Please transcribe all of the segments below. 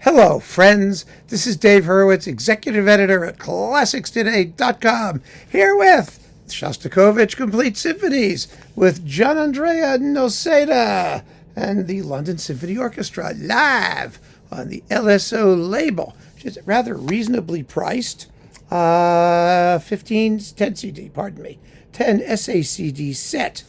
Hello, friends. This is Dave Hurwitz, executive editor at ClassicsToday.com, here with Shostakovich Complete Symphonies with Gianandrea Noseda and the London Symphony Orchestra live on the LSO label, which is rather reasonably priced. 10 SACD set.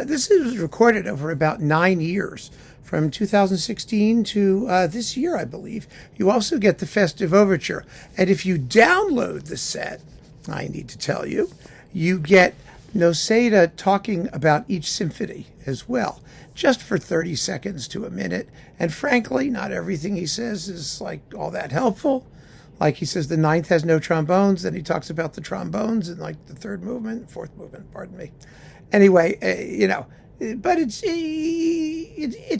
This was recorded over about 9 years, from 2016 to this year, I believe. You also get the Festive Overture. And if you download the set, I need to tell you, you get Noseda talking about each symphony as well, just for 30 seconds to a minute. And frankly, not everything he says is like all that helpful. Like he says the ninth has no trombones, then he talks about the trombones in like the fourth movement, pardon me. Anyway, but it's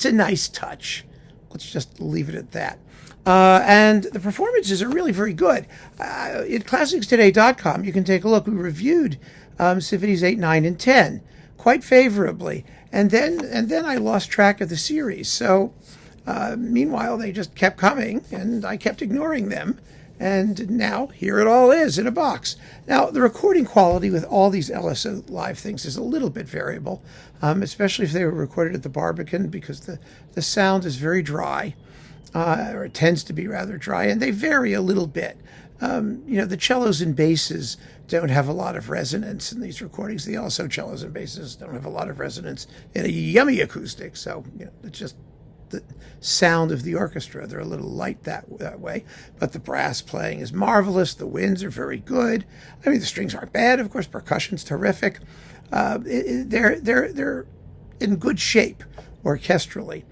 a nice touch. Let's just leave it at that. And the performances are really very good. At ClassicsToday.com, you can take a look. We reviewed Symphonies 8, 9, and 10 quite favorably. And then I lost track of the series. So meanwhile, they just kept coming, and I kept ignoring them. And now here it all is in a box. Now, the recording quality with all these LSO live things is a little bit variable, especially if they were recorded at the Barbican, because the sound is very dry, or it tends to be rather dry, and they vary a little bit. The cellos and basses don't have a lot of resonance in these recordings. The LSO cellos and basses don't have a lot of resonance in a yummy acoustic, so it's just the sound of the orchestra. They're a little light that way, but the brass playing is marvelous. The winds are very good. I mean, the strings aren't bad. Of course, percussion's terrific. They're in good shape orchestrally.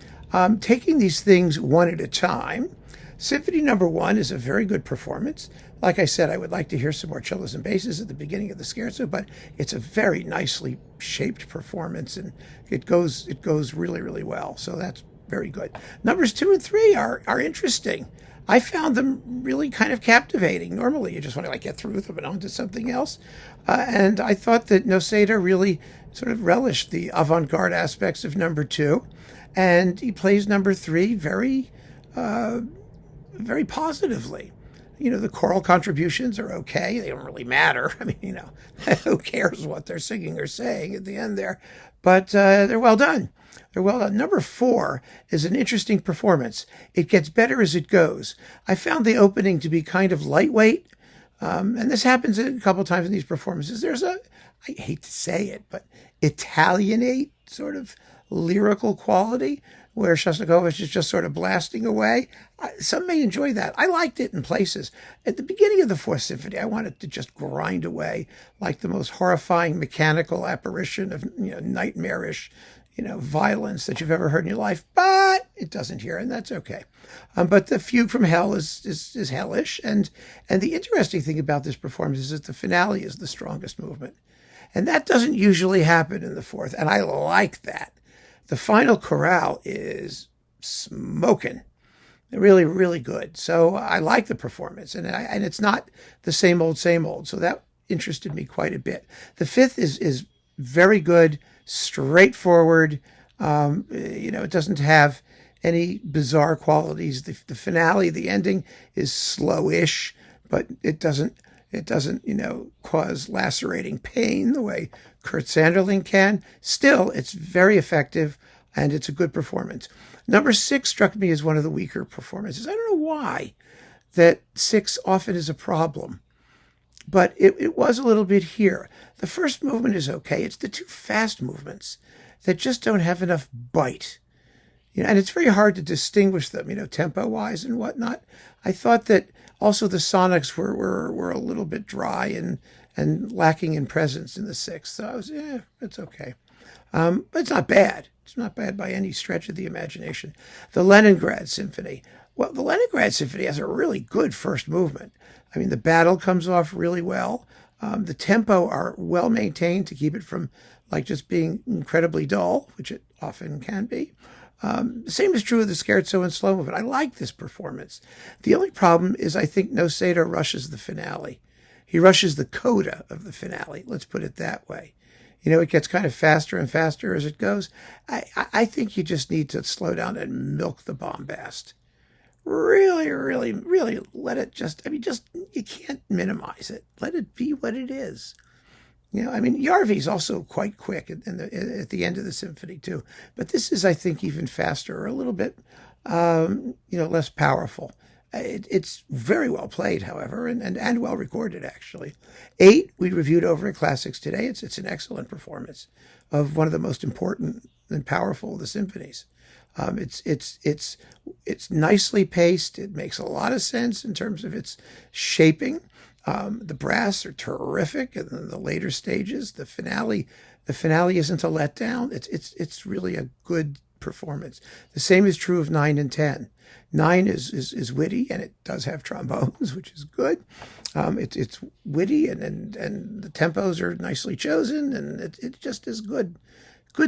Taking these things one at a time, Symphony Number 1 is a very good performance. Like I said, I would like to hear some more cellos and basses at the beginning of the scherzo, but it's a very nicely shaped performance, and it goes really, really well. So that's very good. Numbers 2 and 3 are interesting. I found them really kind of captivating. Normally, you just want to get through them and on to something else. And I thought that Noseda really sort of relished the avant-garde aspects of number 2. And he plays number 3 very, very positively. The choral contributions are okay. They don't really matter. I mean, who cares what they're singing or saying at the end there? But they're well done. They're well done. Number 4 is an interesting performance. It gets better as it goes. I found the opening to be kind of lightweight, and this happens a couple times in these performances. There's I hate to say it, but Italianate sort of lyrical quality where Shostakovich is just sort of blasting away. Some may enjoy that. I liked it in places. At the beginning of the Fourth Symphony, I wanted to just grind away like the most horrifying mechanical apparition of nightmarish violence that you've ever heard in your life, but it doesn't here, and that's okay. But the Fugue from Hell is hellish, and the interesting thing about this performance is that the finale is the strongest movement, and that doesn't usually happen in the fourth, and I like that. The final chorale is smoking, really, really good. So I like the performance, and it's not the same old, so that interested me quite a bit. The fifth is very good, straightforward. It doesn't have any bizarre qualities. The finale, the ending, is slowish, but it doesn't cause lacerating pain the way Kurt Sanderling can. Still, it's very effective, and it's a good performance. Number 6 struck me as one of the weaker performances. I don't know why that 6 often is a problem, but it was a little bit here. The first movement is okay. It's the 2 fast movements that just don't have enough bite. And it's very hard to distinguish them, tempo-wise and whatnot. I thought that also the sonics were a little bit dry and lacking in presence in the 6th. So I was, it's okay. But it's not bad. It's not bad by any stretch of the imagination. The Leningrad Symphony. Well, the Leningrad Symphony has a really good first movement. I mean, the battle comes off really well. The tempo are well maintained to keep it from just being incredibly dull, which it often can be. The same is true of the scherzo and slow movement. I like this performance. The only problem is I think Noseda rushes the finale. He rushes the coda of the finale. Let's put it that way. It gets kind of faster and faster as it goes. I think you just need to slow down and milk the bombast. really, really, really let it just, you can't minimize it. Let it be what it is. Yarvi's also quite quick at the end of the symphony too. But this is, I think, even faster or a little bit, less powerful. It's very well played, however, and well recorded, actually. 8, we reviewed over at Classics today. It's an excellent performance of one of the most important and powerful of the symphonies. It's nicely paced. It makes a lot of sense in terms of its shaping. The brass are terrific, and then the later stages, the finale isn't a letdown. It's really a good performance. The same is true of 9 and 10. 9 is witty, and it does have trombones, which is good. It's witty, and the tempos are nicely chosen, and it just is good,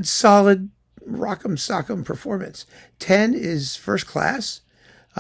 solid rock'em sock'em performance. 10 is first class,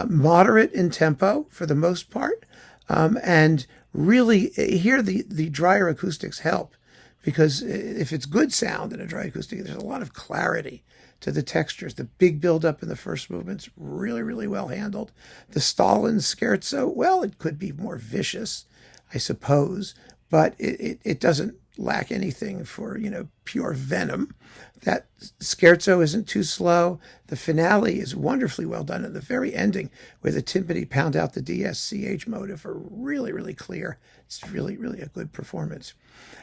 moderate in tempo for the most part, and really here the drier acoustics help, because if it's good sound in a dry acoustic, there's a lot of clarity to the textures. The big build-up in the first movement's really, really well handled. The Stalin scherzo, well, it could be more vicious, I suppose, but it doesn't lack anything for, pure venom. That scherzo isn't too slow. The finale is wonderfully well done. And the very ending, where the timpani pound out the DSCH motive, are really, really clear. It's really, really a good performance.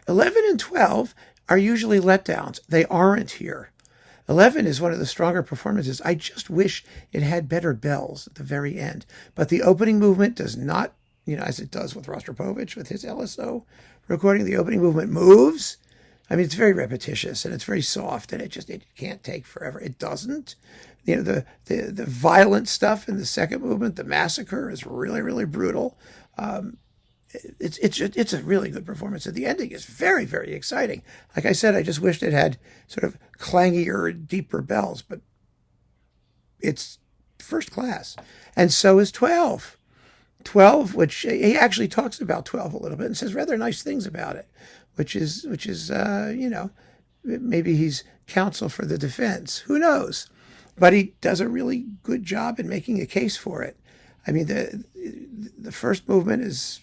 11 and 12 are usually letdowns. They aren't here. 11 is one of the stronger performances. I just wish it had better bells at the very end. But the opening movement does not, as it does with Rostropovich with his LSO recording, the opening movement moves. It's very repetitious, and it's very soft, and it can't take forever. It doesn't. The violent stuff in the second movement, the massacre, is really, really brutal. It's a really good performance. And the ending is very, very exciting. Like I said, I just wished it had sort of clangier, deeper bells, but it's first class. And so is 12. 12, which he actually talks about 12 a little bit and says rather nice things about it, which is maybe he's counsel for the defense. Who knows? But he does a really good job in making a case for it. The first movement is,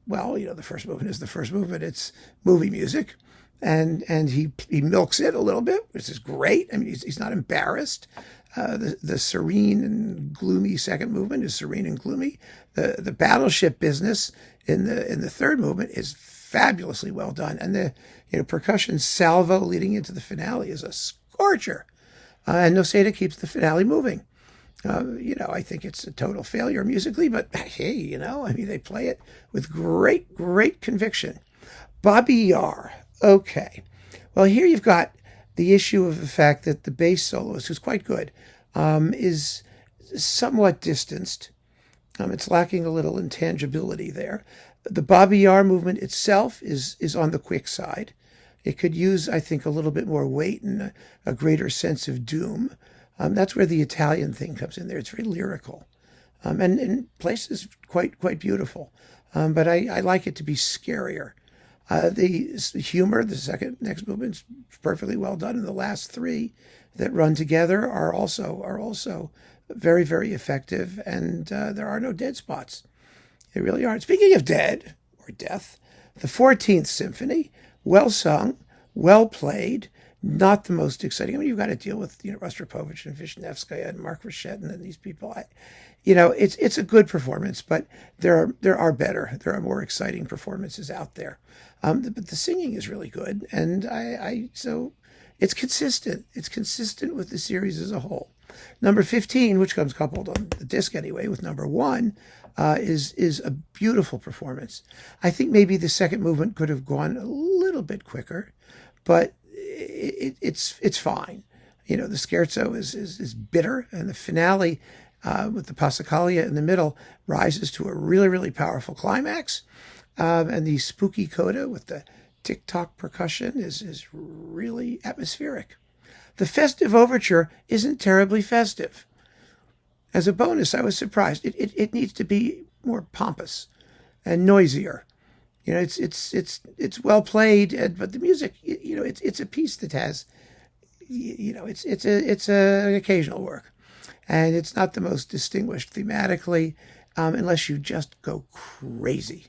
the first movement is the first movement. It's movie music, and he milks it a little bit, which is great. He's not embarrassed. The serene and gloomy second movement is serene and gloomy. The battleship business in the third movement is fabulously well done, and the percussion salvo leading into the finale is a scorcher. And Noseda keeps the finale moving. I think it's a total failure musically, but hey, they play it with great, great conviction. Bobby Yar. Okay. Well, here you've got the issue of the fact that the bass soloist, who's quite good, is somewhat distanced. It's lacking a little intangibility there. The Bobby Yar movement itself is on the quick side. It could use, I think, a little bit more weight and a greater sense of doom. That's where the Italian thing comes in there. It's very lyrical, and in places quite beautiful. But I like it to be scarier. The humor, the next movement's perfectly well done, and the last three that run together are also very, very effective, and there are no dead spots. They really aren't. Speaking of dead or death, the 14th Symphony, well sung, well played, not the most exciting. You've got to deal with Rostropovich and Vishnevskaya and Mark Rachet and these people. It's a good performance, but there are better, there are more exciting performances out there. But the singing is really good, and so it's consistent. It's consistent with the series as a whole. Number 15, which comes coupled on the disc anyway with number 1, is a beautiful performance. I think maybe the second movement could have gone a little bit quicker, but it's fine. The scherzo is bitter, and the finale with the Passacaglia in the middle rises to a really, really powerful climax. And the spooky coda with the tick-tock percussion is really atmospheric. The Festive Overture isn't terribly festive. As a bonus, I was surprised. It needs to be more pompous and noisier. It's well played, but the music, it's a piece that has, it's an occasional work. and it's not the most distinguished thematically, unless you just go crazy.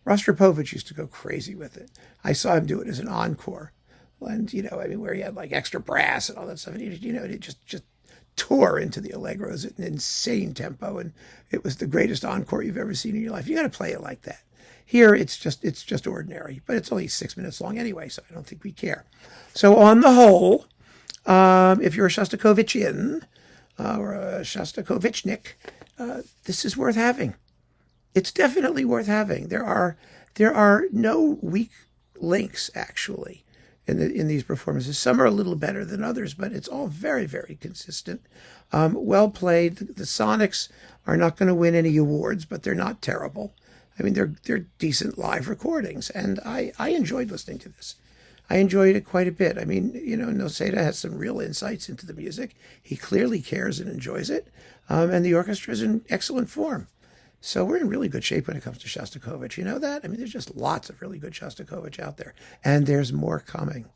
Rostropovich used to go crazy with it. I saw him do it as an encore, and where he had like extra brass and all that stuff. And it just tore into the allegros at an insane tempo, and it was the greatest encore you've ever seen in your life. You got to play it like that. Here, it's just ordinary, but it's only 6 minutes long anyway, so I don't think we care. So on the whole, if you're a Shostakovichian or a Shostakovichnik, this is worth having. It's definitely worth having. There are no weak links actually in these performances. Some are a little better than others, but it's all very, very consistent. Well played. The sonics are not going to win any awards, but they're not terrible. I mean, they're decent live recordings, and I enjoyed listening to this. I enjoyed it quite a bit. I mean, Noseda has some real insights into the music. He clearly cares and enjoys it, and the orchestra is in excellent form. So we're in really good shape when it comes to Shostakovich. You know that? I mean, there's just lots of really good Shostakovich out there, and there's more coming.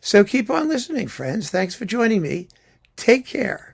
So keep on listening, friends. Thanks for joining me. Take care.